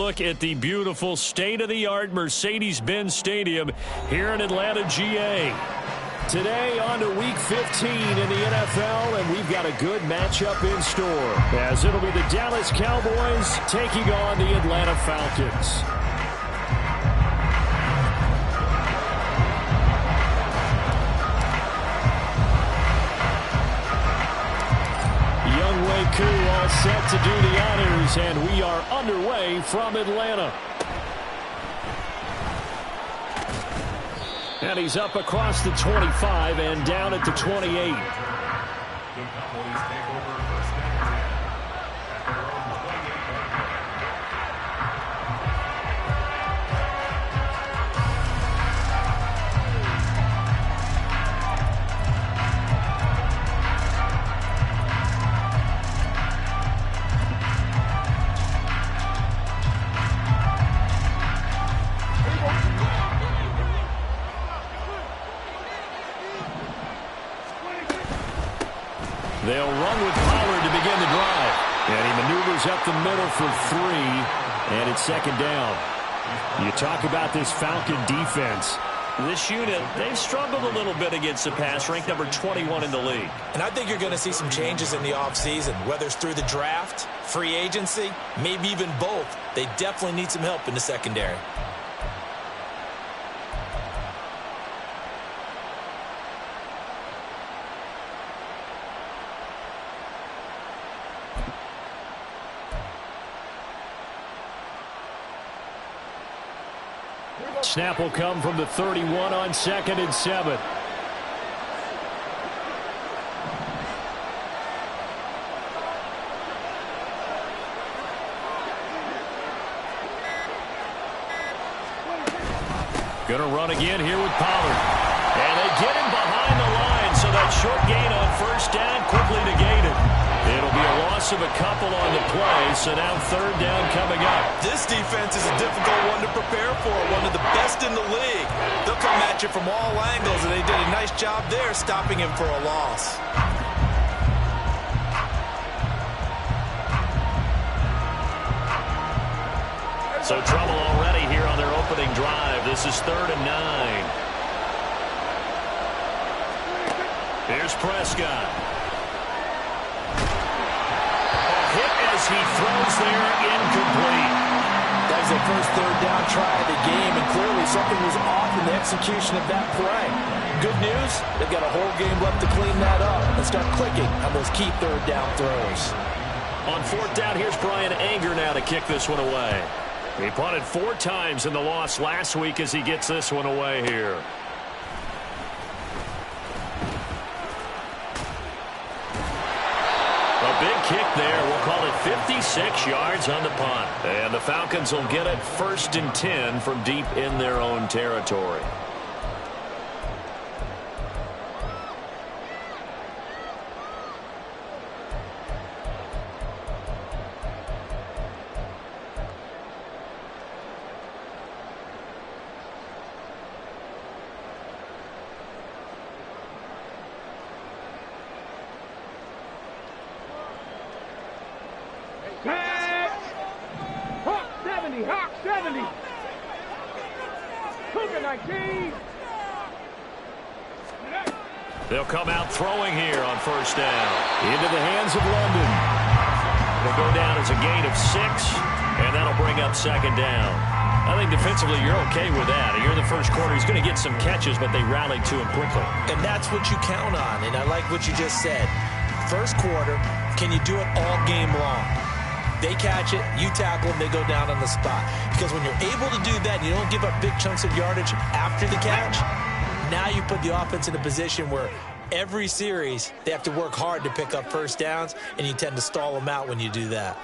look at the beautiful state-of-the-art Mercedes-Benz Stadium here in Atlanta, GA. Today on to Week 15 in the NFL, and we've got a good matchup in store, as it'll be the Dallas Cowboys taking on the Atlanta Falcons. All set to do the honors, and we are underway from Atlanta. And he's up across the 25 and down at the 28. They'll run with Pollard to begin the drive. And he maneuvers up the middle for 3, and it's second down. You talk about this Falcon defense. This unit, they've struggled a little bit against the pass, ranked number 21 in the league. And I think you're going to see some changes in the offseason, whether it's through the draft, free agency, maybe even both. They definitely need some help in the secondary. Snap will come from the 31 on 2nd and 7. Going to run again here with Pollard. And they get him behind the line, so that short gain on first down quickly negated. It'll be a loss of a couple on the play, so now third down coming up. This defense is a difficult one to prepare for, one of the best in the league. They'll come at you from all angles, and they did a nice job there stopping him for a loss. So trouble already here on their opening drive. This is 3rd and 9. Here's Prescott. He throws there, incomplete. That was their first third down try of the game, and clearly something was off in the execution of that play. Good news, they've got a whole game left to clean that up and start clicking on those key third down throws. On 4th down, here's Brian Anger now to kick this one away. He punted 4 times in the loss last week as he gets this one away here. Big kick there. We'll call it 56 yards on the punt. And the Falcons will get it 1st and 10 from deep in their own territory. Hawk 70. Cougar 19. They'll come out throwing here on 1st down. Into the hands of London. It'll go down as a gain of 6, and that'll bring up 2nd down. I think defensively you're okay with that. You're in the first quarter. He's going to get some catches, but they rallied to him quickly. And that's what you count on, and I like what you just said. First quarter, can you do it all game long? They catch it, you tackle them, they go down on the spot. Because when you're able to do that, you don't give up big chunks of yardage after the catch, now you put the offense in a position where every series they have to work hard to pick up first downs, and you tend to stall them out when you do that.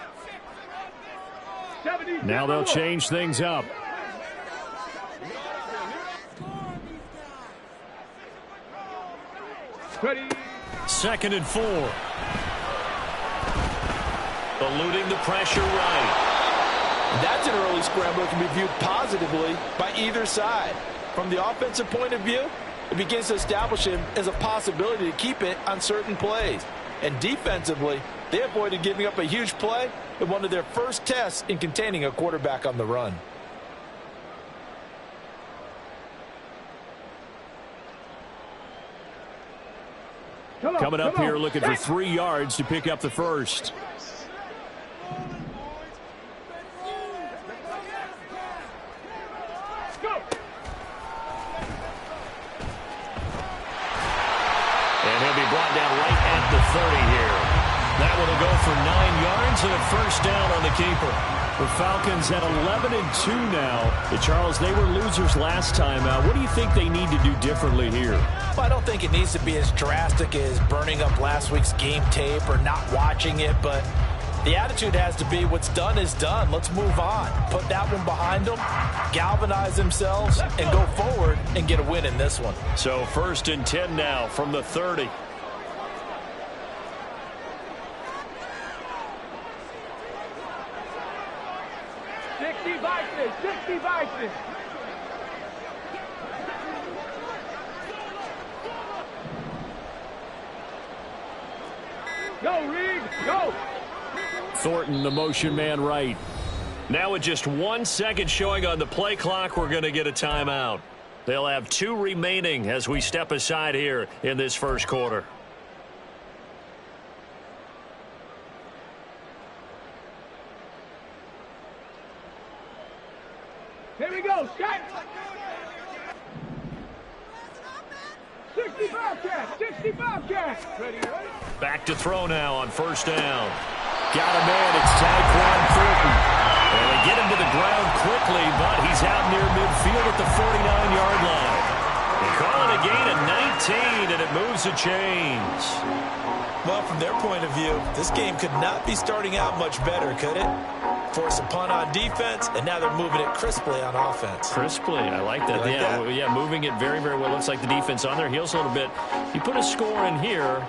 Now they'll change things up. Ready. 2nd and 4. Eluding the pressure right. That's an early scramble that can be viewed positively by either side. From the offensive point of view, it begins to establish him as a possibility to keep it on certain plays. And defensively, they avoided giving up a huge play in one of their first tests in containing a quarterback on the run. Coming up here looking for 3 yards to pick up the first. And he'll be brought down right at the 30 here. That one will go for 9 yards and a first down on the keeper. The Falcons at 11-2 now. Charles, they were losers last time out. What do you think they need to do differently here? Well, I don't think it needs to be as drastic as burning up last week's game tape or not watching it, but the attitude has to be what's done is done. Let's move on. Put that one behind them, galvanize themselves, and go forward and get a win in this one. So 1st and 10 now from the 30. Go, Reed, go! Thornton, the motion man right. Now with just 1 second showing on the play clock, we're going to get a timeout. They'll have 2 remaining as we step aside here in this first quarter. Here we go, Scott! 65 cat! 65 cat! Ready, ready? Back to throw now on 1st down. Got a man, it's Tyquan Thornton. And they get him to the ground quickly, but he's out near midfield at the 49-yard line. They call it a gain of 19, and it moves the chains. Well, from their point of view, this game could not be starting out much better, could it? Force a punt on defense, and now they're moving it crisply on offense. Crisply, I like that. Yeah, moving it very, very well. Looks like the defense on their heels a little bit. You put a score in here,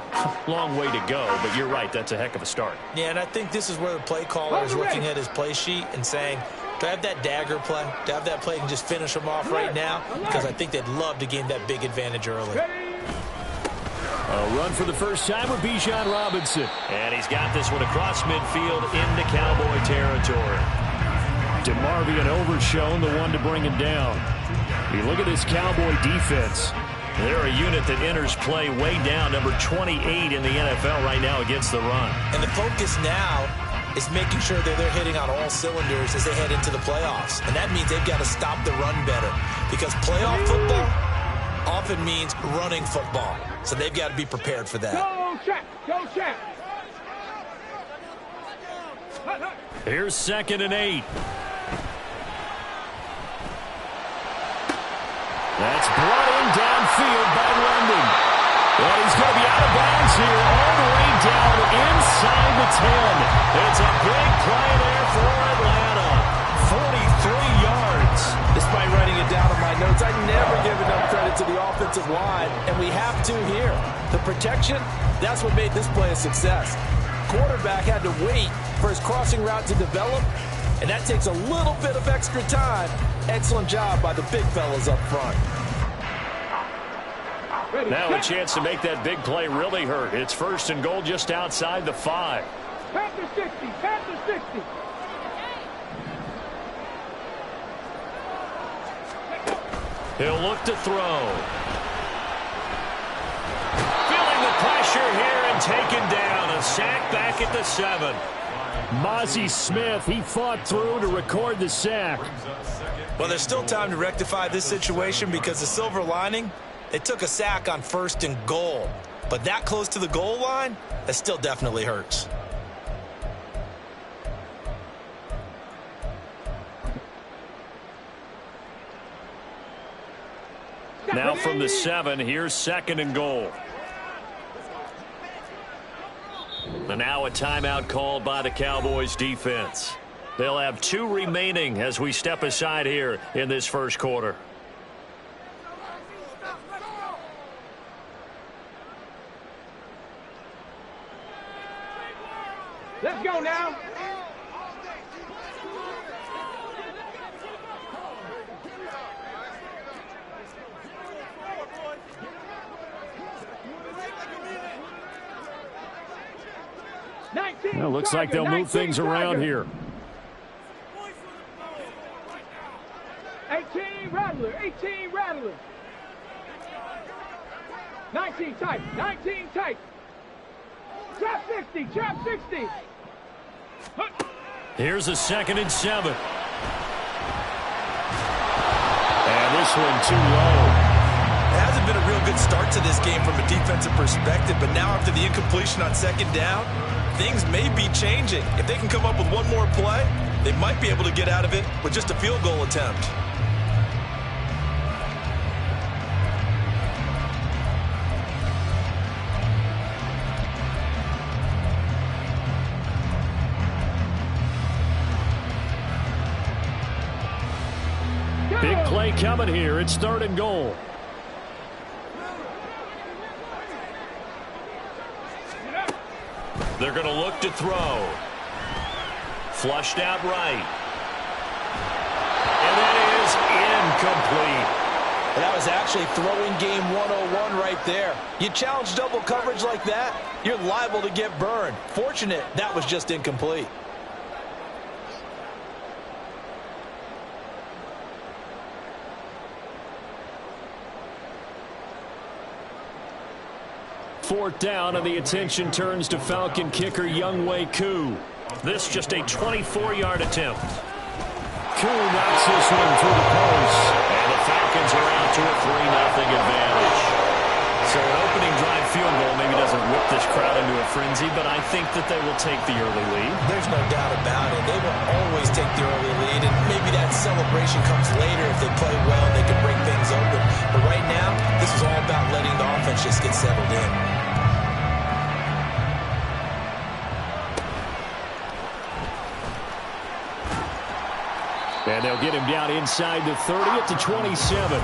long way to go, but you're right, that's a heck of a start. Yeah, and I think this is where the play caller is looking at his play sheet and saying, do I have that dagger play? Do I have that play and just finish them off right now? Because I think they'd love to gain that big advantage early. A run for the first time with Bijan Robinson. And he's got this one across midfield into Cowboy territory. DeMarvion Overshown, the one to bring him down. You look at this Cowboy defense. They're a unit that enters play way down, number 28 in the NFL right now against the run. And the focus now is making sure that they're hitting on all cylinders as they head into the playoffs. And that means they've got to stop the run better. Because playoff football often means running football. So they've got to be prepared for that. Go, check! Go, check! Here's 2nd and 8. That's brought in downfield by London. And he's going to be out of bounds here all the way down inside the 10. It's a big play there for Atlanta. 43 yards. Despite writing it down on my notes, I never give enough credit to the offensive line, and we have to here. The protection, that's what made this play a success. Quarterback had to wait for his crossing route to develop, and that takes a little bit of extra time. Excellent job by the big fellas up front. Now a chance to make that big play really hurt. It's 1st and goal just outside the 5. Panther 60, Panther 60. He'll look to throw. Feeling the pressure here and taken down. A sack back at the 7. Mozzie Smith, he fought through to record the sack. Well, there's still time to rectify this situation because the silver lining, they took a sack on 1st and goal. But that close to the goal line, that still definitely hurts. Now from the 7, here's 2nd and goal. And now a timeout called by the Cowboys defense. They'll have 2 remaining as we step aside here in this first quarter. Let's go now. Well, looks like they'll move things around here. 18 Rattler, 18 Rattler. 19 tight, 19 tight. Trap 60, trap 60. Here's a 2nd and 7. And this one too low. It hasn't been a real good start to this game from a defensive perspective, but now after the incompletion on 2nd down, things may be changing. If they can come up with one more play, they might be able to get out of it with just a field goal attempt. Big play coming here. It's 3rd and goal. They're going to look to throw. Flushed out right. And that is incomplete. And that was actually throwing game 101 right there. You challenge double coverage like that, you're liable to get burned. Fortunate that was just incomplete. Fourth down, and the attention turns to Falcon kicker Younghoe Koo. This just a 24-yard attempt. Koo knocks this one through the post. And the Falcons are out to a 3-0 advantage. So an opening drive field goal maybe doesn't whip this crowd into a frenzy, but I think that they will take the early lead. There's no doubt about it. They will always take the early lead, and maybe that celebration comes later if they play well. They can break things open. But right now, this is all about letting the offense just get settled in. And they'll get him down inside the 30 at the 27.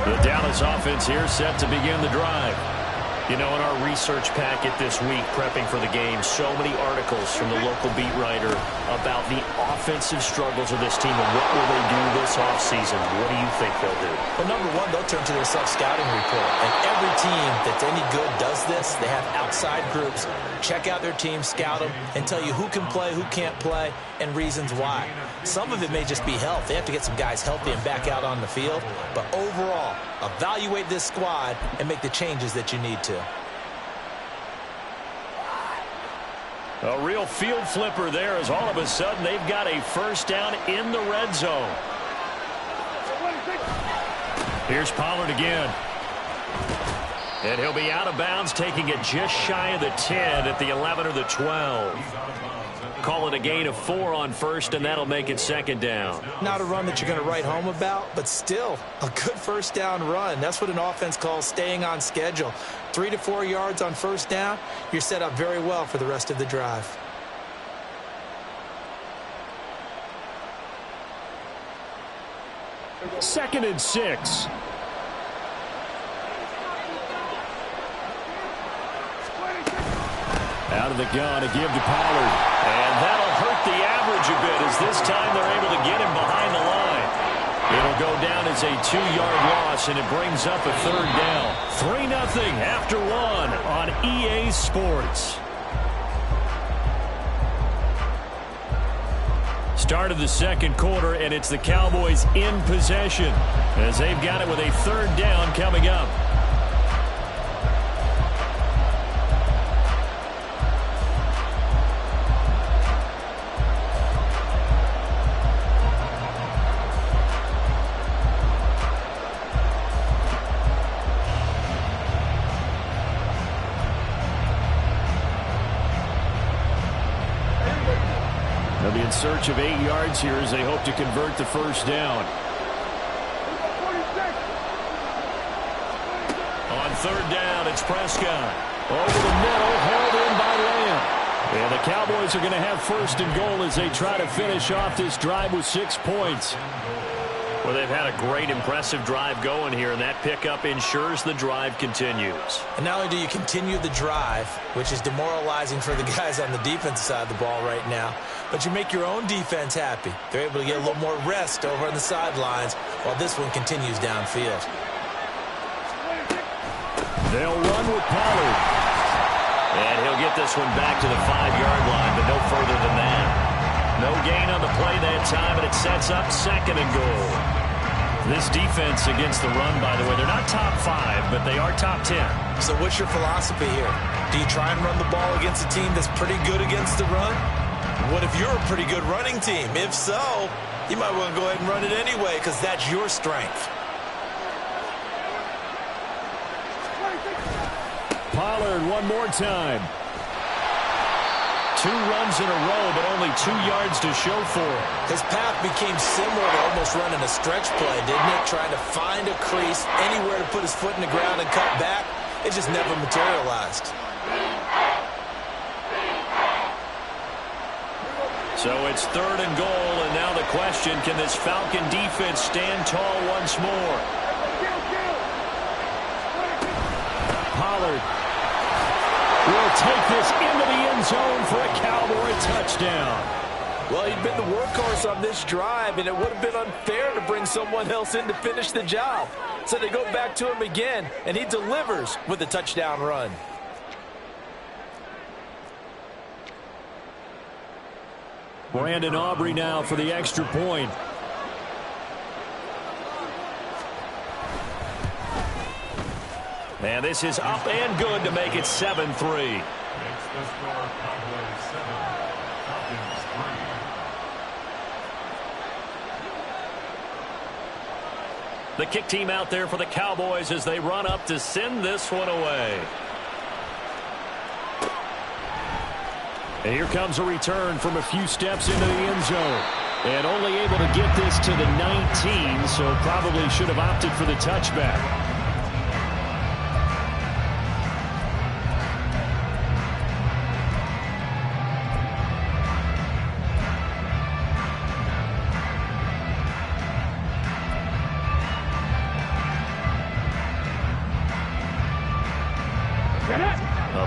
The Dallas offense here set to begin the drive. You know, in our research packet this week, prepping for the game, so many articles from the local beat writer about the offensive struggles of this team and what will they do this offseason. What do you think they'll do? Well, number one, they'll turn to their self-scouting report. And every team that's any good does this. They have outside groups. Check out their team, scout them, and tell you who can play, who can't play, and reasons why. Some of it may just be health. They have to get some guys healthy and back out on the field. But overall, evaluate this squad and make the changes that you need to. A real field flipper there as all of a sudden they've got a first down in the red zone. Here's Pollard again. And he'll be out of bounds, taking it just shy of the 10 at the 11 or the 12. Call it a gain of 4 on first, and that'll make it 2nd down. Not a run that you're going to write home about, but still a good first down run. That's what an offense calls staying on schedule. 3 to 4 yards on first down, you're set up very well for the rest of the drive. Second and 6. Out of the gun to give to Pollard. And that'll hurt the average a bit as this time they're able to get him behind the line. It'll go down as a 2-yard loss, and it brings up a 3rd down. 3-0 after 1 on EA Sports. Start of the second quarter, and it's the Cowboys in possession as they've got it with a 3rd down coming up. They'll be in search of 8 yards here as they hope to convert the first down. On 3rd down, it's Prescott. Over the middle, held in by Lamb. And the Cowboys are going to have 1st and goal as they try to finish off this drive with 6 points. Well, they've had a great, impressive drive going here, and that pickup ensures the drive continues. And not only do you continue the drive, which is demoralizing for the guys on the defensive side of the ball right now, but you make your own defense happy. They're able to get a little more rest over on the sidelines while this one continues downfield. They'll run with Pollard. And he'll get this one back to the 5-yard line, but no further than that. No gain on the play that time, and it sets up 2nd and goal. This defense against the run, by the way, they're not top 5, but they are top 10. So what's your philosophy here? Do you try and run the ball against a team that's pretty good against the run? What if you're a pretty good running team? If so, you might want to go ahead and run it anyway because that's your strength. Pollard one more time. 2 runs in a row, but only 2 yards to show for it. His path became similar to almost running a stretch play, didn't it? Trying to find a crease, anywhere to put his foot in the ground and cut back. It just never materialized. So it's 3rd and goal, and now the question, can this Falcon defense stand tall once more? Pollard will take this into the end zone for a Cowboy touchdown. Well, he'd been the workhorse on this drive, and it would have been unfair to bring someone else in to finish the job. So they go back to him again, and he delivers with a touchdown run. Brandon Aubrey now for the extra point. And this is up and good to make it 7-3. The kick team out there for the Cowboys as they run up to send this one away. And here comes a return from a few steps into the end zone. And only able to get this to the 19, so probably should have opted for the touchback.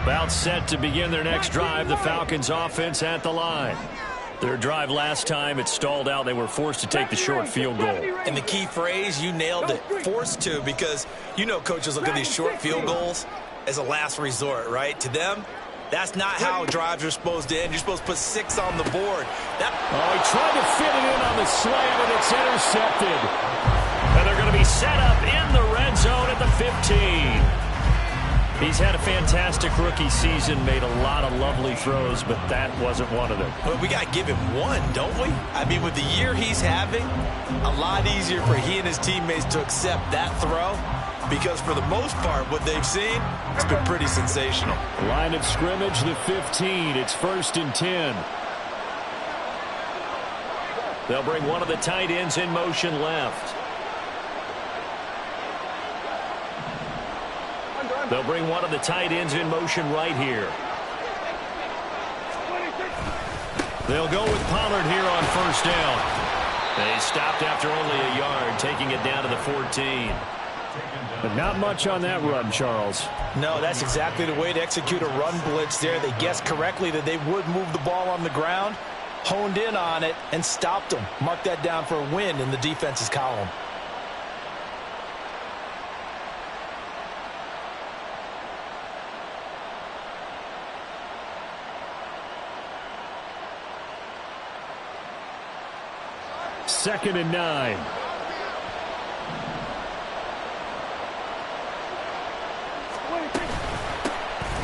About set to begin their next drive, the Falcons offense at the line. Their drive last time, it stalled out. They were forced to take the short field goal. And the key phrase, you nailed it, forced to, because you know coaches look at these short field goals as a last resort, right? To them, that's not how drives are supposed to end. You're supposed to put 6 on the board. He tried to fit it in on the slant, and it's intercepted. And they're going to be set up in the red zone at the 15. He's had a fantastic rookie season, made a lot of lovely throws, but that wasn't one of them. But we got to give him one, don't we? I mean, with the year he's having, a lot easier for he and his teammates to accept that throw because for the most part, what they've seen, it's been pretty sensational. Line of scrimmage, the 15. It's 1st and 10. They'll bring one of the tight ends in motion left. They'll bring one of the tight ends in motion right here. They'll go with Pollard here on 1st down. They stopped after only a yard, taking it down to the 14. But not much on that run, Charles. No, that's exactly the way to execute a run blitz there. They guessed correctly that they would move the ball on the ground, honed in on it, and stopped them. Mark that down for a win in the defense's column. Second and 9.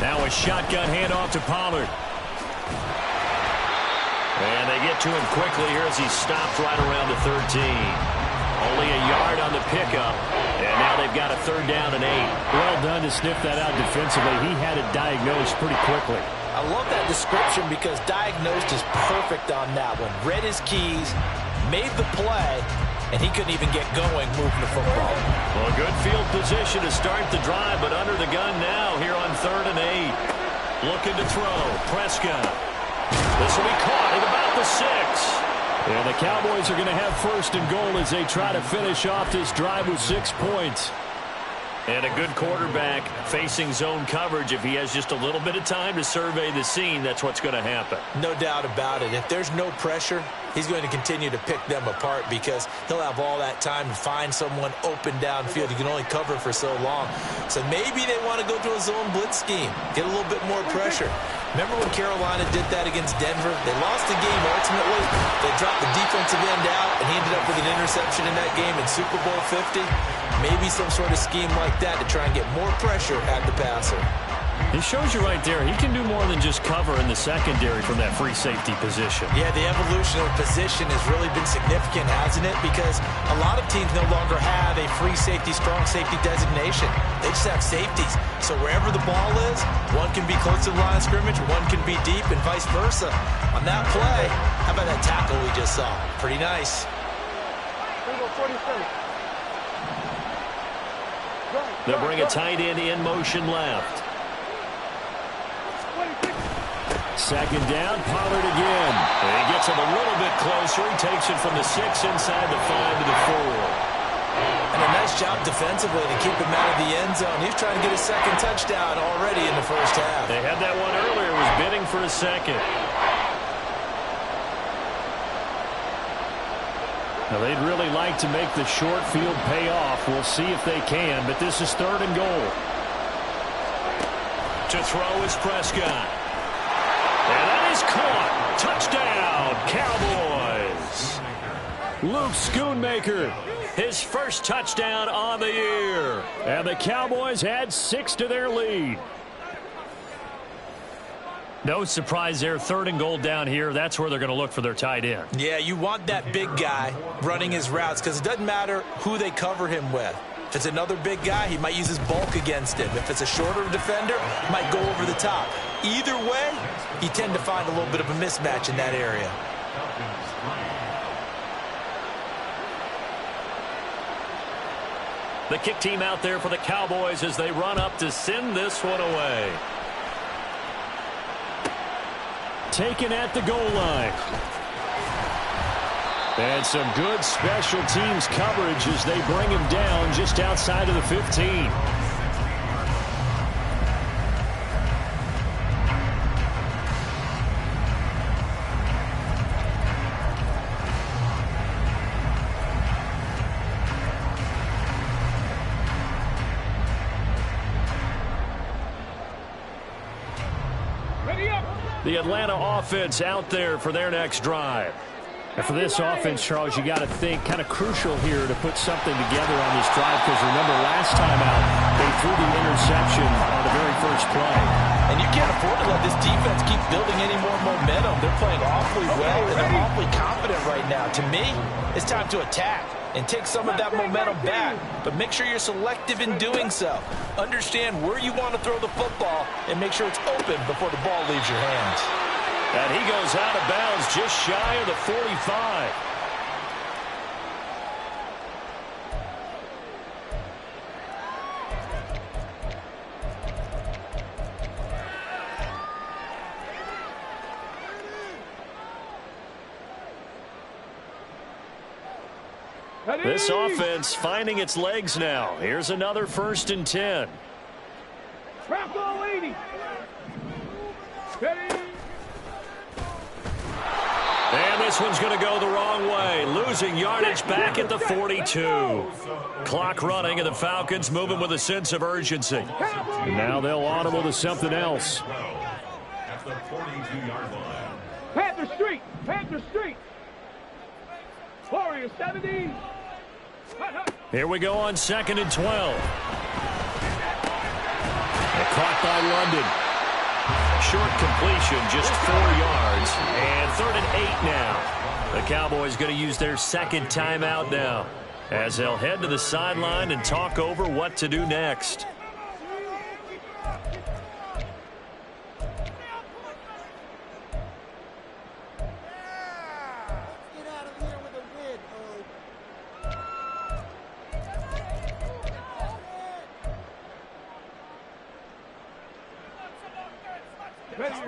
Now a shotgun handoff to Pollard. And they get to him quickly here as he stopped right around the 13. Only a yard on the pickup. And now they've got a 3rd down and 8. Well done to sniff that out defensively. He had it diagnosed pretty quickly. I love that description because diagnosed is perfect on that one. Read his keys, made the play, and he couldn't even get going moving the football. Well, a good field position to start the drive, but under the gun now here on 3rd and 8. Looking to throw. Prescott. This will be caught at about the 6. And the Cowboys are going to have first and goal as they try to finish off this drive with 6 points. And a good quarterback facing zone coverage. If he has just a little bit of time to survey the scene, that's what's going to happen. No doubt about it. If there's no pressure, he's going to continue to pick them apart because he'll have all that time to find someone open downfield. He can only cover for so long. So maybe they want to go to a zone blitz scheme, get a little bit more pressure. Remember when Carolina did that against Denver? They lost the game ultimately. They dropped the defensive end out, and he ended up with an interception in that game in Super Bowl 50. Maybe some sort of scheme like that to try and get more pressure at the passer. He shows you right there, he can do more than just cover in the secondary from that free safety position. Yeah, the evolution of the position has really been significant, hasn't it? Because a lot of teams no longer have a free safety, strong safety designation. They just have safeties. So wherever the ball is, one can be close to the line of scrimmage, one can be deep, and vice versa. On that play, how about that tackle we just saw? Pretty nice. They'll bring a tight end in motion left. Second down, Pollard again. And he gets him a little bit closer. He takes it from the 6 inside the 5 to the 4. And a nice job defensively to keep him out of the end zone. He's trying to get his second touchdown already in the first half. They had that one earlier. Was bidding for a second. Now, they'd really like to make the short field pay off. We'll see if they can, but this is 3rd and goal. To throw is Prescott. And that is caught. Touchdown, Cowboys. Luke Schoonmaker, His first touchdown on the year. and the Cowboys add 6 to their lead. No surprise there. 3rd and goal down here. That's where they're going to look for their tight end. Yeah, you want that big guy running his routes because it doesn't matter who they cover him with. If it's another big guy, he might use his bulk against him. If it's a shorter defender, he might go over the top. Either way, you tend to find a little bit of a mismatch in that area. The kick team out there for the Cowboys as they run up to send this one away. Taken at the goal line. And some good special teams coverage as they bring him down just outside of the 15. The Atlanta offense out there for their next drive. And for this offense, Charles, you got to think kind of crucial here to put something together on this drive because remember last time out, they threw the interception on the very first play. And you can't afford to let this defense keep building any more momentum. They're playing awfully well, and they're awfully confident right now. To me, it's time to attack and take some of that momentum back. But make sure you're selective in doing so. Understand where you want to throw the football and make sure it's open before the ball leaves your hands. And he goes out of bounds just shy of the 45. This offense finding its legs now. Here's another 1st and 10. Trap ball 80. Ready. And this one's going to go the wrong way. Losing yardage back at the 42. Clock running, and the Falcons moving with a sense of urgency. And now they'll audible to something else. At the 42-yard line. Panther Street. Panther Street. Warrior 70. Here we go on 2nd and 12. Caught by London. Short completion, just 4 yards. And 3rd and 8 now. The Cowboys going to use their second timeout now as they'll head to the sideline and talk over what to do next.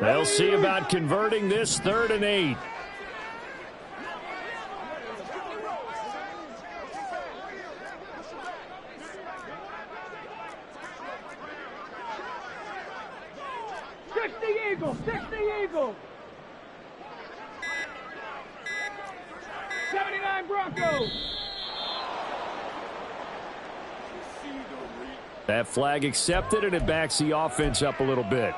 They'll see about converting this 3rd and 8. Eagles, 60 Eagles. 79 Broncos. That flag accepted, and it backs the offense up a little bit.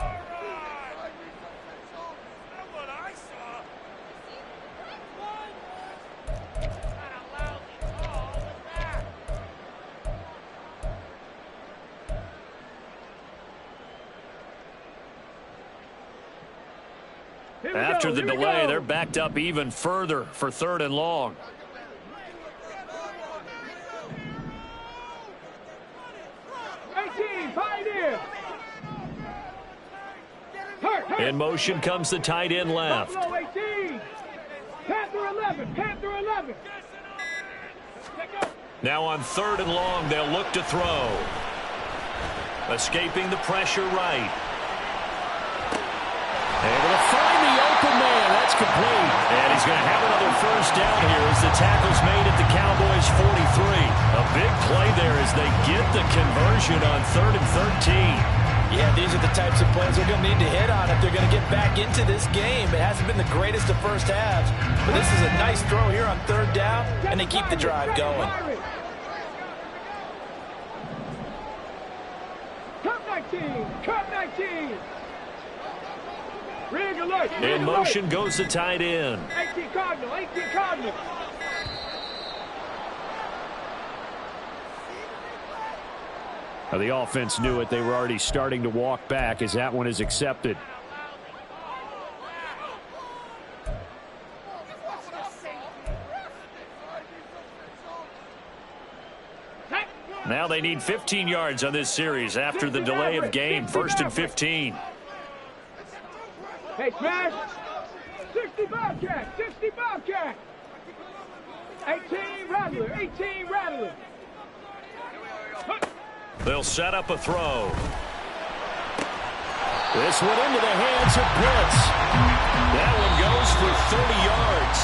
After the delay, they're backed up even further for 3rd and long. In motion comes the tight end left. Buffalo 18. Panther 11. Panther 11. Now on 3rd and long, they'll look to throw. Escaping the pressure right. Able to find the open man. That's complete. And he's going to have another first down here as the tackle's made at the Cowboys 43. A big play there as they get the conversion on 3rd and 13. Yeah, these are the types of plays they're going to need to hit on if they're going to get back into this game. It hasn't been the greatest of first halves, but this is a nice throw here on 3rd down, and they keep the drive going. Cut 19. Cut 19. Rig alert. In motion goes the tight end. 18 Cardinal. 18 Cardinal. The offense knew it. They were already starting to walk back as that one is accepted. Now they need 15 yards on this series after the delay of game. 1st and 15. Hey, Smash. 60 Bobcat. 60 Bobcat. 18 Rattler. 18 Rattler. They'll set up a throw. This one into the hands of Blitz. That one goes for 30 yards.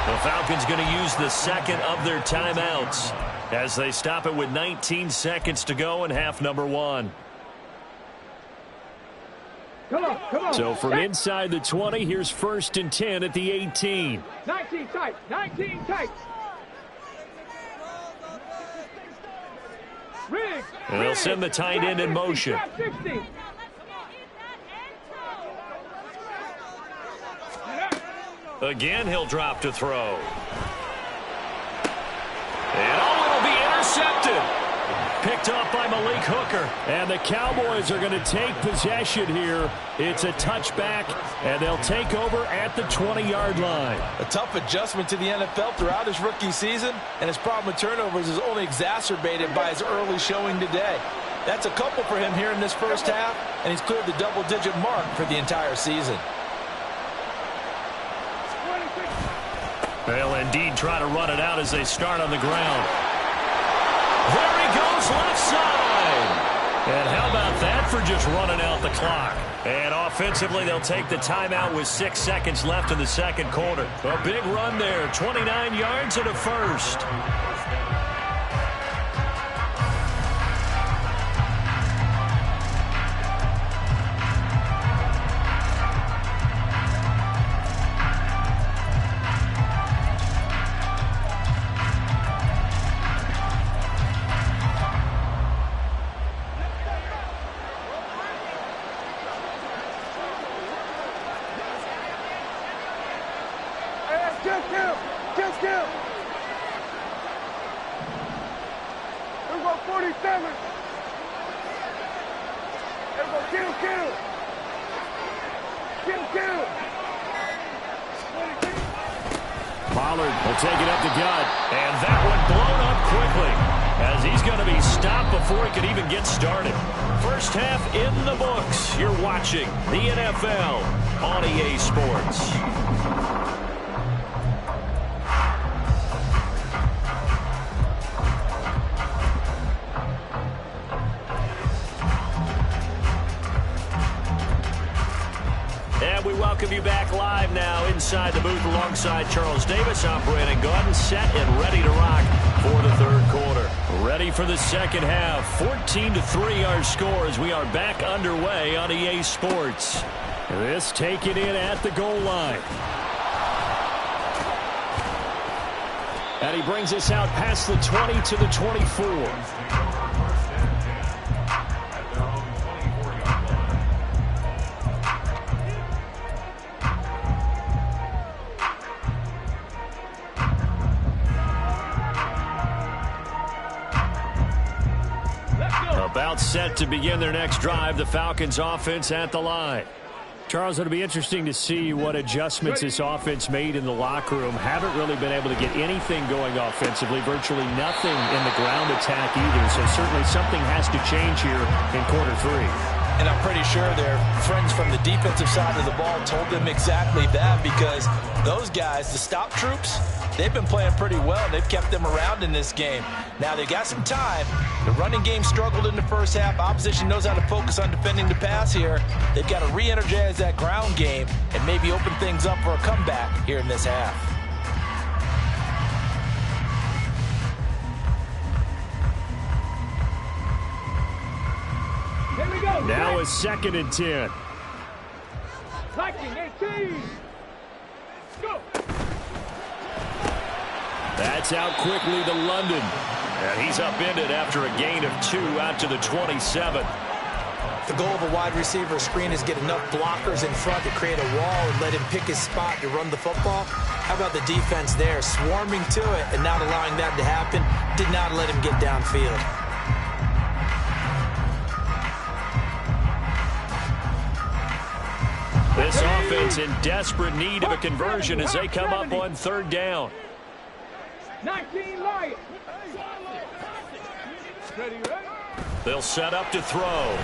The Falcons going to use the second of their timeouts as they stop it with 19 seconds to go in half number 1. Come on. So from inside the 20, here's 1st and 10 at the 18. 19 tight. 19 tight. Riggs. And they'll send the tight end in motion. Again, he'll drop to throw. And it'll be intercepted. Picked up by Malik Hooker. And the Cowboys are going to take possession here. It's a touchback, and they'll take over at the 20-yard line. A tough adjustment to the NFL throughout his rookie season, and his problem with turnovers is only exacerbated by his early showing today. That's a couple for him here in this first half, and he's cleared the double-digit mark for the entire season. They'll indeed try to run it out as they start on the ground. There he goes, left side. And how about that for just running out the clock? And offensively, they'll take the timeout with 6 seconds left in the second quarter. A big run there, 29 yards and a first. Just kill. There go 47. There go kill. Pollard will take it up the gut. And that one blown up quickly as he's going to be stopped before he could even get started. First half in the books. You're watching the NFL on EA Sports. We welcome you back live now inside the booth alongside Charles Davis. I'm Brandon Gordon, set and ready to rock for the third quarter. Ready for the second half. 14-3 our score as we are back underway on EA Sports. This taken in at the goal line. And he brings us out past the 20 to the 24. About set to begin their next drive, the Falcons offense at the line. Charles, it'll be interesting to see what adjustments this offense made in the locker room. Haven't really been able to get anything going offensively, virtually nothing in the ground attack either. So certainly something has to change here in quarter 3. And I'm pretty sure their friends from the defensive side of the ball told them exactly that, because those guys, the stop troops, they've been playing pretty well. They've kept them around in this game. Now, they got some time. The running game struggled in the first half. Opposition knows how to focus on defending the pass here. They've got to re-energize that ground game and maybe open things up for a comeback here in this half. Here we go. Now a 2nd and 10. Liking 18. Go. That's out quickly to London. And he's upended after a gain of 2 out to the 27. The goal of a wide receiver screen is get enough blockers in front to create a wall and let him pick his spot to run the football. How about the defense there, swarming to it and not allowing that to happen? Did not let him get downfield. This offense in desperate need of a conversion as they come up on 3rd down. 19 Lions. Ready, ready. They'll set up to throw.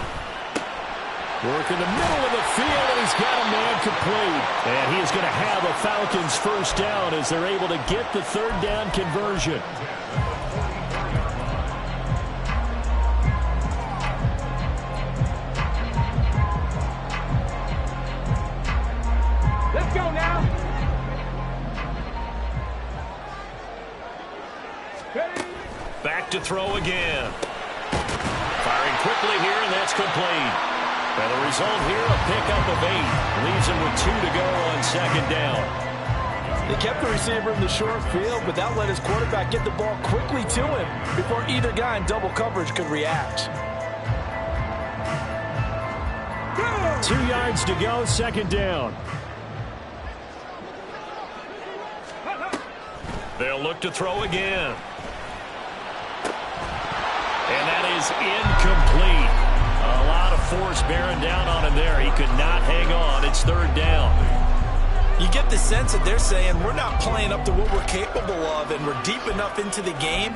Work in the middle of the field, and he's got a man complete. And he is going to have a Falcons 1st down as they're able to get the 3rd down conversion. Let's go now. Ready. Back to throw again. Firing quickly here, and that's complete. And the result here, a pickup of 8. Leaves him with 2 to go on 2nd down. They kept the receiver in the short field, but that let his quarterback get the ball quickly to him before either guy in double coverage could react. 2 yards to go, 2nd down. They'll look to throw again. And that is incomplete. A lot of force bearing down on him there. He could not hang on. It's 3rd down. You get the sense that they're saying we're not playing up to what we're capable of, and we're deep enough into the game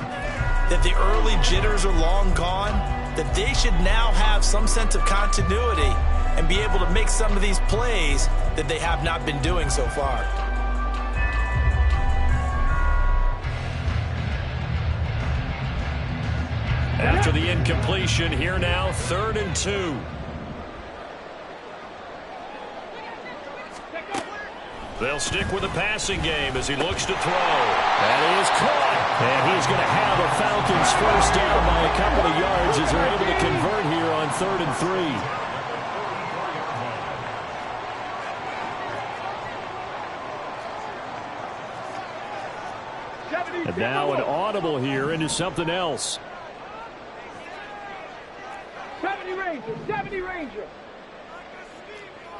that the early jitters are long gone, that they should now have some sense of continuity and be able to make some of these plays that they have not been doing so far. After the incompletion, here now, 3rd and 2. They'll stick with the passing game as he looks to throw. That is caught. And he's going to have a Falcons 1st down by a couple of yards as they're able to convert here on 3rd and 3. And now an audible here into something else. 70 Ranger, 70 Ranger.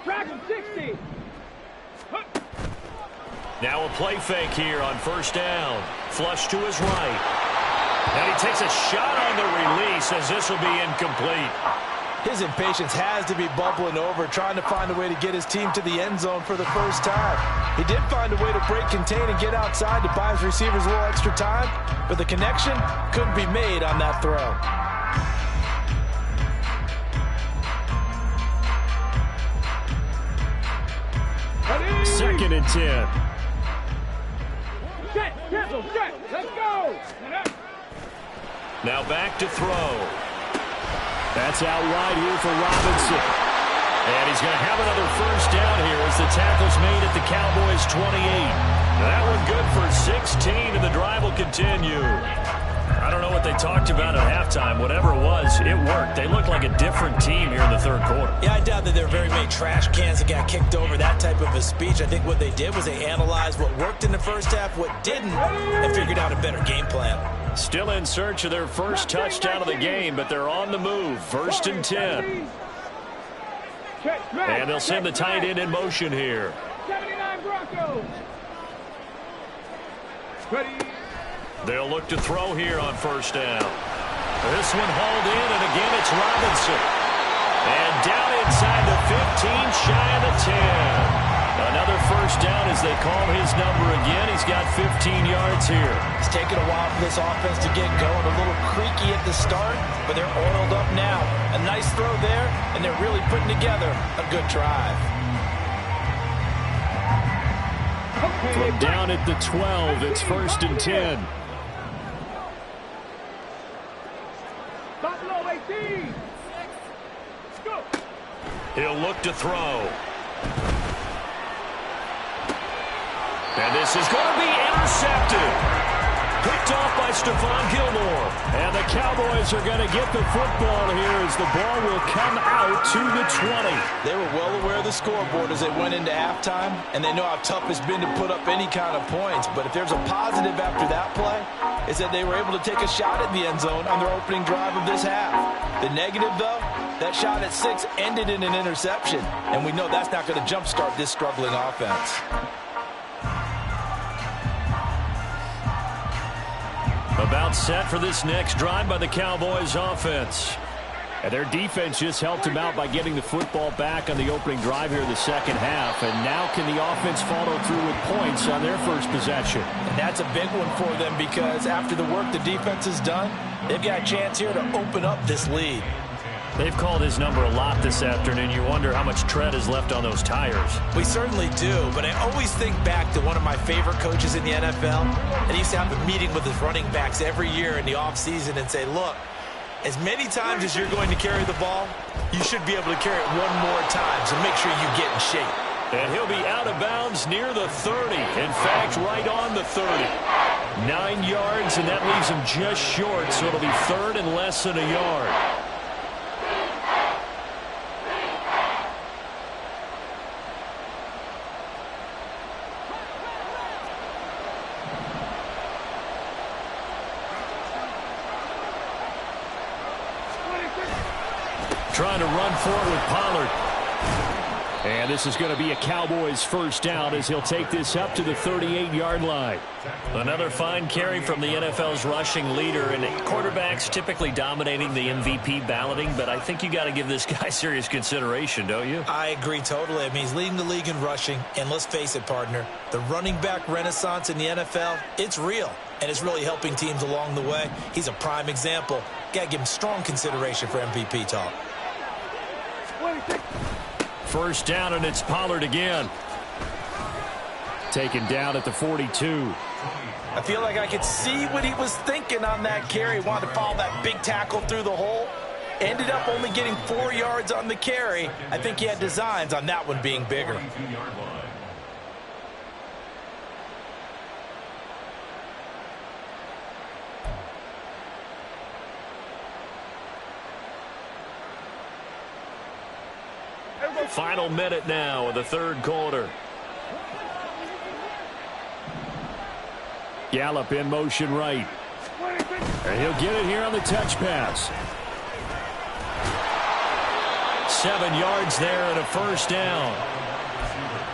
Dragon 60. Now a play fake here on 1st down. Flush to his right. And he takes a shot on the release as this will be incomplete. His impatience has to be bubbling over, trying to find a way to get his team to the end zone for the first time. He did find a way to break contain and get outside to buy his receivers a little extra time, but the connection couldn't be made on that throw. Ready. 2nd and 10. Set, cancel, set. Let's go. Now back to throw. That's out wide here for Robinson. And he's going to have another 1st down here as the tackle's made at the Cowboys 28. That one good for 16, and the drive will continue. I don't know what they talked about at halftime. Whatever it was, it worked. They looked like a different team here in the third quarter. Yeah, I doubt that there were very many trash cans that got kicked over, that type of a speech. I think what they did was they analyzed what worked in the first half, what didn't, and figured out a better game plan. Still in search of their first touchdown of the game, but they're on the move. 1st and 10. And they'll send the tight end in motion here. 79 Broncos. Ready. They'll look to throw here on 1st down. This one hauled in, and again it's Robinson. And down inside the 15, shy of the 10. Another 1st down as they call his number again. He's got 15 yards here. It's taken a while for this offense to get going. A little creaky at the start, but they're oiled up now. A nice throw there, and they're really putting together a good drive. From down at the 12, it's 1st and 10. Buffalo 18. Go. He'll look to throw. And this is going to be intercepted. Picked off by Stephon Gilmore. And the Cowboys are going to get the football here as the ball will come out to the 20. They were well aware of the scoreboard as they went into halftime, and they know how tough it's been to put up any kind of points. But if there's a positive after that play, it's that they were able to take a shot at the end zone on their opening drive of this half. The negative, though, that shot at 6 ended in an interception, and we know that's not going to jumpstart this struggling offense. About set for this next drive by the Cowboys offense. And their defense just helped them out by getting the football back on the opening drive here in the second half. And now can the offense follow through with points on their first possession? And that's a big one for them because after the work the defense has done, they've got a chance here to open up this lead. They've called his number a lot this afternoon. You wonder how much tread is left on those tires. We certainly do, but I always think back to one of my favorite coaches in the NFL. And he used to have a meeting with his running backs every year in the offseason and say, look, as many times as you're going to carry the ball, you should be able to carry it one more time, so make sure you get in shape. And he'll be out of bounds near the 30. In fact, right on the 30. 9 yards, and that leaves him just short, so it'll be 3rd and less than a yard. Trying to run for it with Pollard. And this is going to be a Cowboys 1st down as he'll take this up to the 38-yard line. Another fine carry from the NFL's rushing leader, and quarterbacks typically dominating the MVP balloting, but I think you got to give this guy serious consideration, don't you? I agree totally. I mean, he's leading the league in rushing, and let's face it, partner, the running back renaissance in the NFL, it's real, and it's really helping teams along the way. He's a prime example. Got to give him strong consideration for MVP talk. 1st down, and it's Pollard again. Taken down at the 42. I feel like I could see what he was thinking on that carry. Wanted to follow that big tackle through the hole. Ended up only getting 4 yards on the carry. I think he had designs on that one being bigger. Final minute now of the 3rd quarter. Gallup in motion right. And he'll get it here on the touch pass. 7 yards there and a 1st down.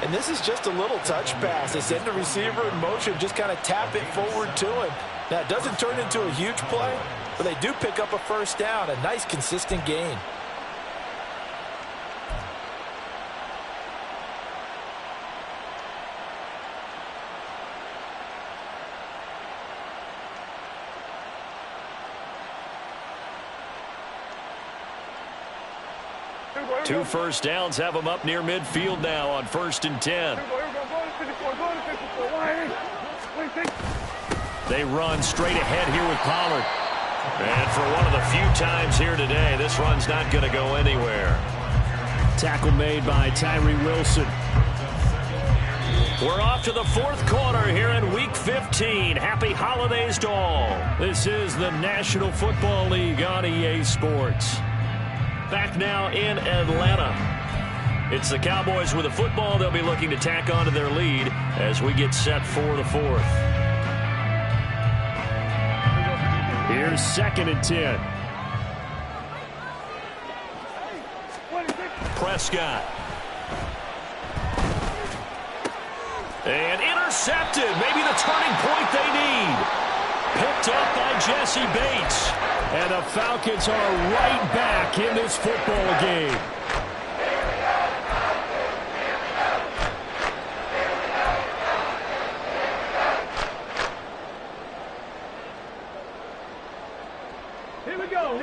And this is just a little touch pass. They send the receiver in motion, just kind of tap it forward to him. Now, it doesn't turn into a huge play, but they do pick up a 1st down, a nice, consistent gain. Two 1st downs have them up near midfield now on 1st and 10. They run straight ahead here with Pollard. And for one of the few times here today, this run's not going to go anywhere. Tackle made by Tyree Wilson. We're off to the fourth quarter here in Week 15. Happy holidays to all. This is the National Football League on EA Sports. Back now in Atlanta. It's the Cowboys with the football. They'll be looking to tack on to their lead as we get set for the fourth. Here's 2nd and 10. Prescott. And intercepted. Maybe the turning point they need. Picked up by Jesse Bates. And the Falcons are right back in this football game.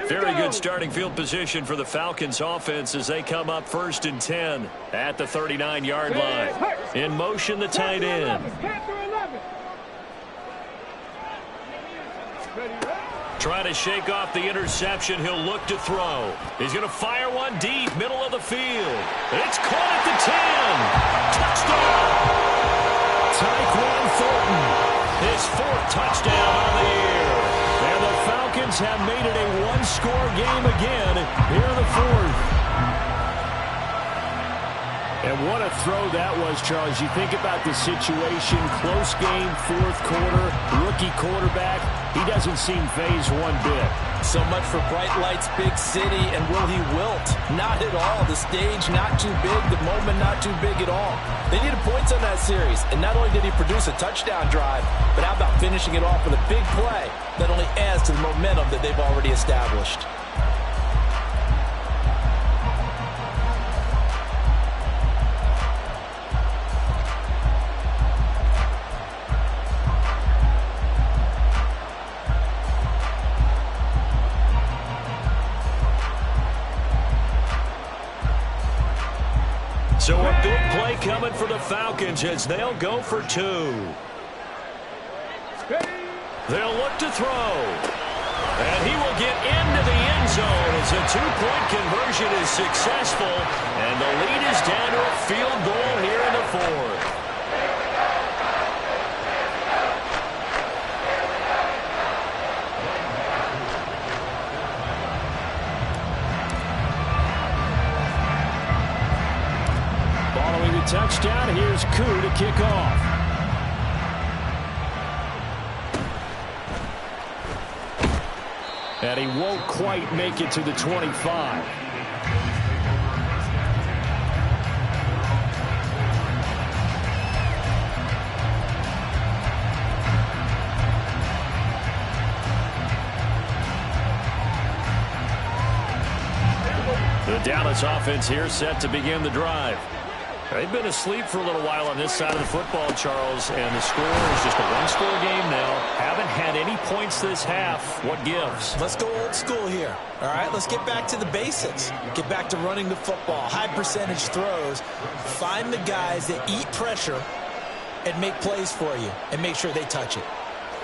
Very good starting field position for the Falcons offense as they come up 1st and 10 at the 39-yard line. In motion, the tight end. Trying to shake off the interception. He'll look to throw. He's going to fire one deep, middle of the field. It's caught at the 10. Touchdown. Tyquan Thornton. His 4th touchdown on the year. And the Falcons have made it a one-score game again here in the 4th. And what a throw that was, Charles. You think about the situation, close game, 4th quarter, rookie quarterback. He doesn't seem fazed one bit. So much for bright lights, big city, and will he wilt? Not at all. The stage not too big, the moment not too big at all. They needed points on that series, and not only did he produce a touchdown drive, but how about finishing it off with a big play that only adds to the momentum that they've already established. So a big play coming for the Falcons as they'll go for 2. They'll look to throw. And he will get into the end zone as a 2-point conversion is successful. And the lead is down to a field goal here in the 4th. Touchdown. Here's Koo to kick off. And he won't quite make it to the 25. The Dallas offense here set to begin the drive. They've been asleep for a little while on this side of the football, Charles, and the score is just a one-score game now. Haven't had any points this half. What gives? Let's go old school here. All right, let's get back to the basics. Get back to running the football, high percentage throws. Find the guys that eat pressure and make plays for you and make sure they touch it.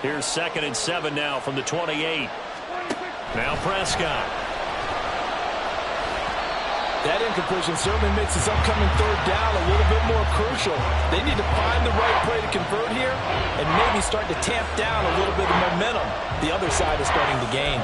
Here's 2nd and 7 now from the 28. Now Prescott. That incompletion certainly makes this upcoming 3rd down a little bit more crucial. They need to find the right play to convert here and maybe start to tamp down a little bit of momentum. The other side is starting to gain.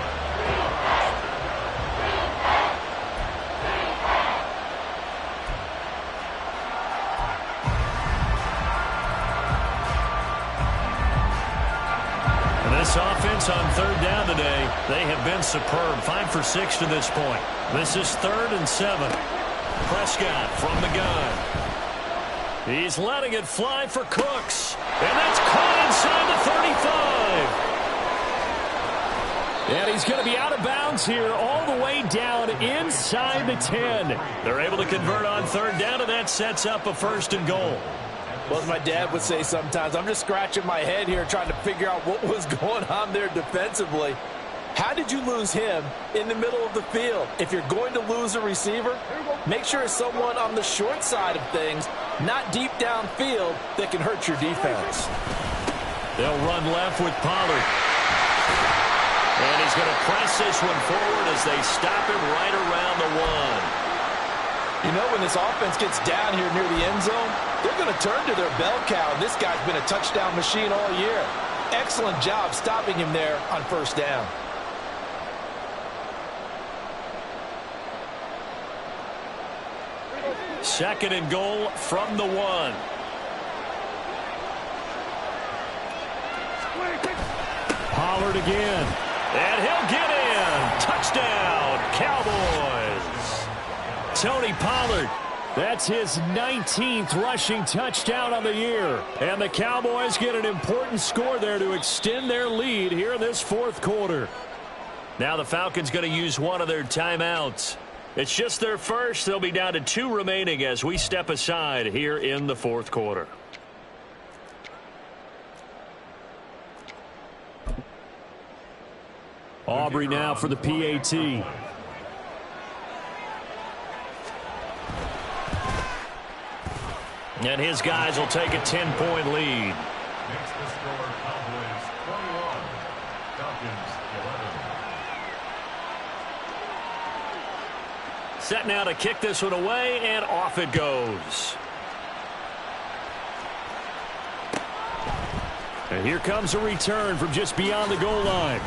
This offense on 3rd down today, they have been superb. 5 for 6 to this point. This is 3rd and 7. Prescott from the gun. He's letting it fly for Cooks. And that's caught inside the 35. And he's going to be out of bounds here all the way down inside the 10. They're able to convert on 3rd down, and that sets up a 1st and goal. Well, as my dad would say sometimes, I'm just scratching my head here trying to figure out what was going on there defensively. How did you lose him in the middle of the field? If you're going to lose a receiver, make sure it's someone on the short side of things, not deep downfield, that can hurt your defense. They'll run left with Pollard. And he's going to press this one forward as they stop him right around the 1. You know, when this offense gets down here near the end zone, They're going to turn to their bell cow, and this guy's been a touchdown machine all year. Excellent job stopping him there on first down. Second and goal from the 1. Pollard again. And he'll get in. Touchdown, Cowboys. Tony Pollard. That's his 19th rushing touchdown on the year. And the Cowboys get an important score there to extend their lead here in this fourth quarter. Now the Falcons going to use one of their timeouts. It's just their first. They'll be down to 2 remaining as we step aside here in the fourth quarter. Aubrey now for the PAT. And his guys will take a 10-point lead. Makes the score Cowboys 21, Falcons 11. Set now to kick this one away, and off it goes. And here comes a return from just beyond the goal line.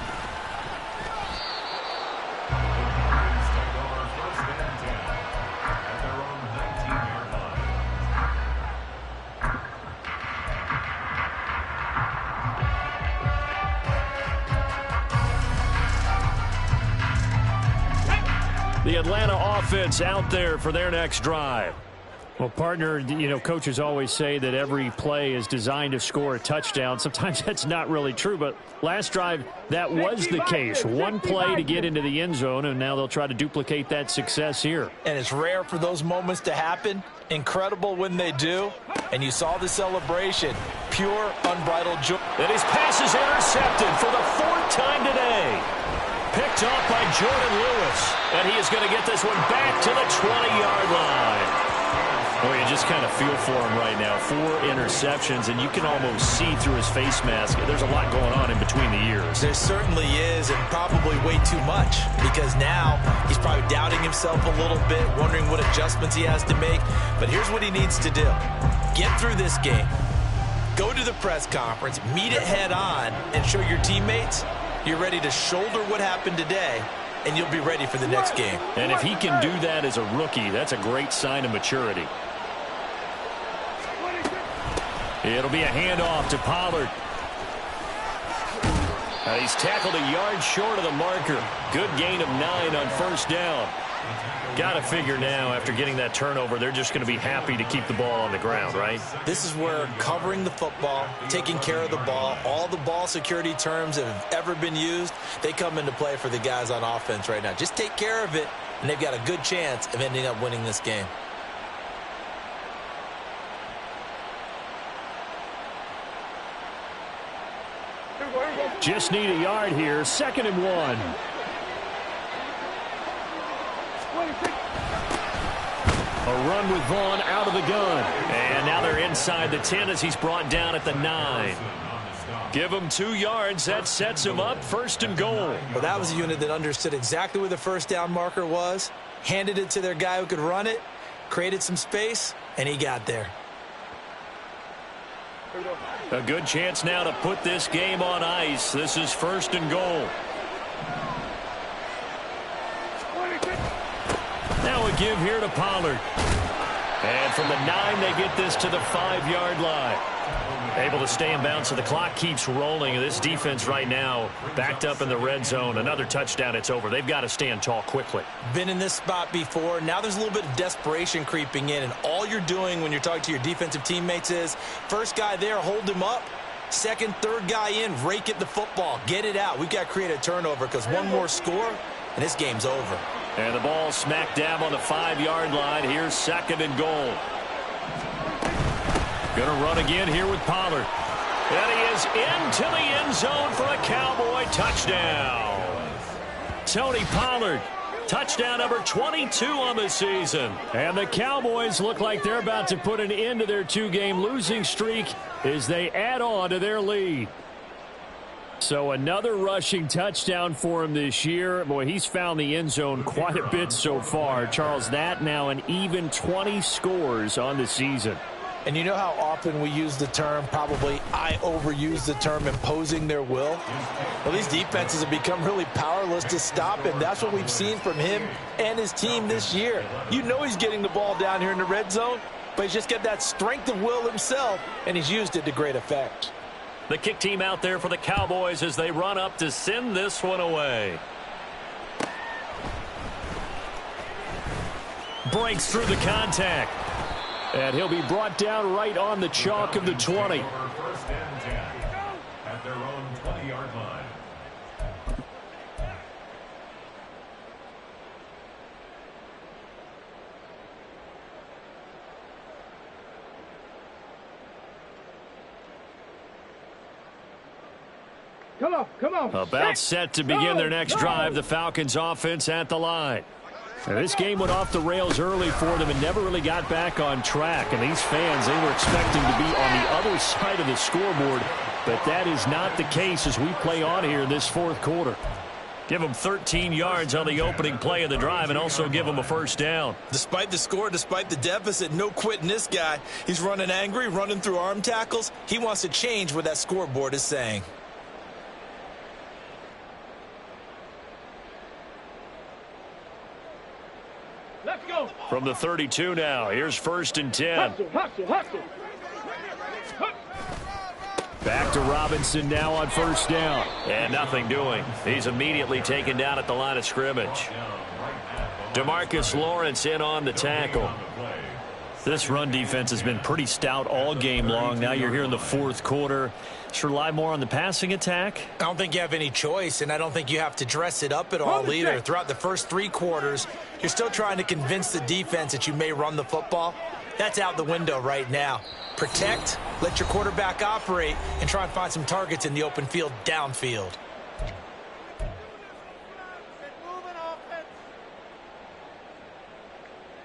Stepped over first and 10 at their own 19-yard line. The Atlanta offense out there for their next drive. Well, partner, you know, coaches always say that every play is designed to score a touchdown. Sometimes that's not really true, but last drive, that was the case. One play to get into the end zone, and now they'll try to duplicate that success here. And it's rare for those moments to happen. Incredible when they do. And you saw the celebration. Pure, unbridled joy. And his pass is intercepted for the 4th time today. Picked off by Jordan Lewis. And he is going to get this one back to the 20-yard line. Boy, you just kind of feel for him right now. 4 interceptions, and you can almost see through his face mask. There's a lot going on in between the ears. There certainly is, and probably way too much, because now he's probably doubting himself a little bit, wondering what adjustments he has to make. But here's what he needs to do. Get through this game. Go to the press conference, meet it head on, and show your teammates you're ready to shoulder what happened today, and you'll be ready for the next game. And if he can do that as a rookie, that's a great sign of maturity. It'll be a handoff to Pollard. He's tackled a yard short of the marker. Good gain of 9 on first down. Got to figure now, after getting that turnover, they're just going to be happy to keep the ball on the ground, right? This is where covering the football, taking care of the ball, all the ball security terms that have ever been used, they come into play for the guys on offense right now. Just take care of it, and they've got a good chance of ending up winning this game. Just need a yard here. 2nd and 1. A run with Vaughn out of the gun. And now they're inside the 10 as he's brought down at the 9. Give him 2 yards. That sets him up 1st and goal. Well, that was a unit that understood exactly where the first down marker was, handed it to their guy who could run it, created some space, and he got there. A good chance now to put this game on ice. This is 1st and goal. Now a give here to Pollard. And from the 9, they get this to the 5-yard line. Able to stay in bounds, so the clock keeps rolling. This defense right now backed up in the red zone. Another touchdown, it's over. They've got to stand tall quickly. Been in this spot before. Now there's a little bit of desperation creeping in, and all you're doing when you're talking to your defensive teammates is, first guy there, hold him up. Second, third guy in, rake at the football. Get it out. We've got to create a turnover because one more score, and this game's over. And the ball smack dab on the 5-yard line. Here's 2nd and goal. Going to run again here with Pollard. And he is into the end zone for a Cowboy touchdown. Tony Pollard, touchdown number 22 on the season. And the Cowboys look like they're about to put an end to their 2-game losing streak as they add on to their lead. So another rushing touchdown for him this year. Boy, he's found the end zone quite a bit so far. Charles, that now an even 20 scores on the season. And you know how often we use the term, probably I overuse the term, imposing their will? Well, these defenses have become really powerless to stop him. That's what we've seen from him and his team this year. You know he's getting the ball down here in the red zone, but he's just got that strength of will himself, and he's used it to great effect. The kick team out there for the Cowboys as they run up to send this one away. Breaks through the contact. And he'll be brought down right on the chalk of the 20. First and 10 at their own 20-yard line. Come on. About set to begin their next drive, the Falcons offense at the line. Now, this game went off the rails early for them and never really got back on track. And these fans, they were expecting to be on the other side of the scoreboard. But that is not the case as we play on here in this fourth quarter. Give them 13 yards on the opening play of the drive and also give them a first down. Despite the score, despite the deficit, no quitting this guy. He's running angry, running through arm tackles. He wants to change what that scoreboard is saying. Let's go. From the 32 now, here's first and 10. Hustle. Back to Robinson now on first down. And nothing doing. He's immediately taken down at the line of scrimmage. DeMarcus Lawrence in on the tackle. This run defense has been pretty stout all game long. Now you're here in the fourth quarter. Just rely more on the passing attack. I don't think you have any choice, and I don't think you have to dress it up at all either. Throughout the first three quarters, you're still trying to convince the defense that you may run the football. That's out the window right now. Protect, let your quarterback operate, and try and find some targets in the open field downfield.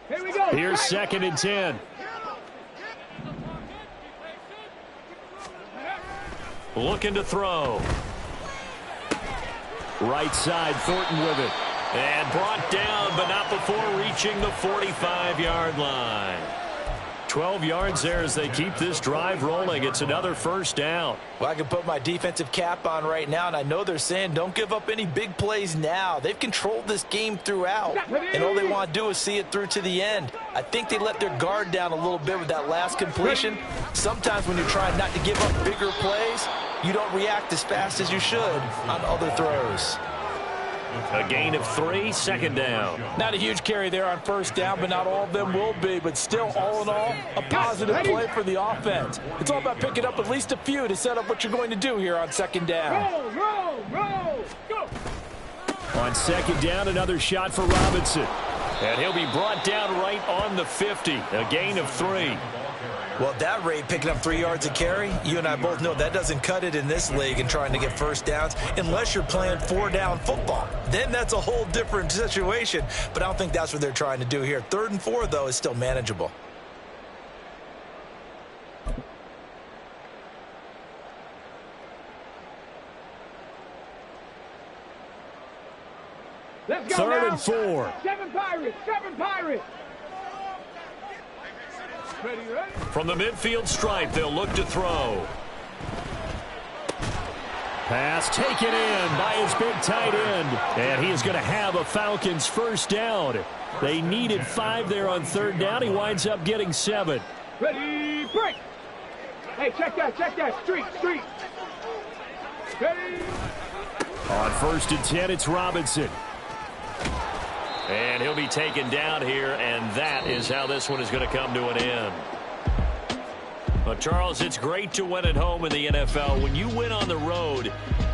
Here we go. Here's second and 10. Looking to throw. Right side, Thornton with it. And brought down, but not before reaching the 45-yard line. 12 yards there as they keep this drive rolling. It's another first down. Well, I can put my defensive cap on right now, and I know they're saying don't give up any big plays now. They've controlled this game throughout, and all they want to do is see it through to the end. I think they let their guard down a little bit with that last completion. Sometimes when you're trying not to give up bigger plays, you don't react as fast as you should on other throws. A gain of 3, second down. Not a huge carry there on first down, but not all of them will be. But still, all in all, a positive play for the offense. It's all about picking up at least a few to set up what you're going to do here on second down. Roll. Go. On second down, another shot for Robinson. And he'll be brought down right on the 50. A gain of 3. Well, at that rate, picking up 3 yards a carry, you and I both know that doesn't cut it in this league and trying to get first downs unless you're playing 4-down football. Then that's a whole different situation, but I don't think that's what they're trying to do here. 3rd and 4, though, is still manageable. Let's go. 3rd now. and 4. 7 Pirates. Ready? From the midfield stripe, they'll look to throw. Pass taken in by his big tight end. And he is going to have a Falcons first down. They needed 5 there on 3rd down. He winds up getting 7. Ready, break. Hey, check that. Street. Ready. On 1st and 10, it's Robinson. And he'll be taken down here, and that is how this one is going to come to an end. But, Charles, it's great to win at home in the NFL. When you win on the road,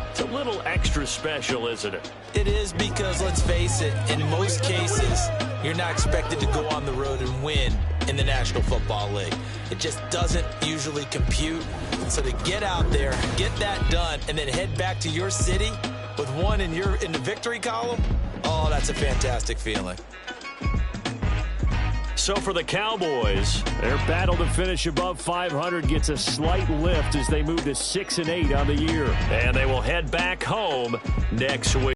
it's a little extra special, isn't it? It is because, let's face it, in most cases, you're not expected to go on the road and win in the National Football League. It just doesn't usually compute. So to get out there, get that done, and then head back to your city with one in the victory column, oh, that's a fantastic feeling. So for the Cowboys, their battle to finish above 500 gets a slight lift as they move to 6-8 on the year. And they will head back home next week.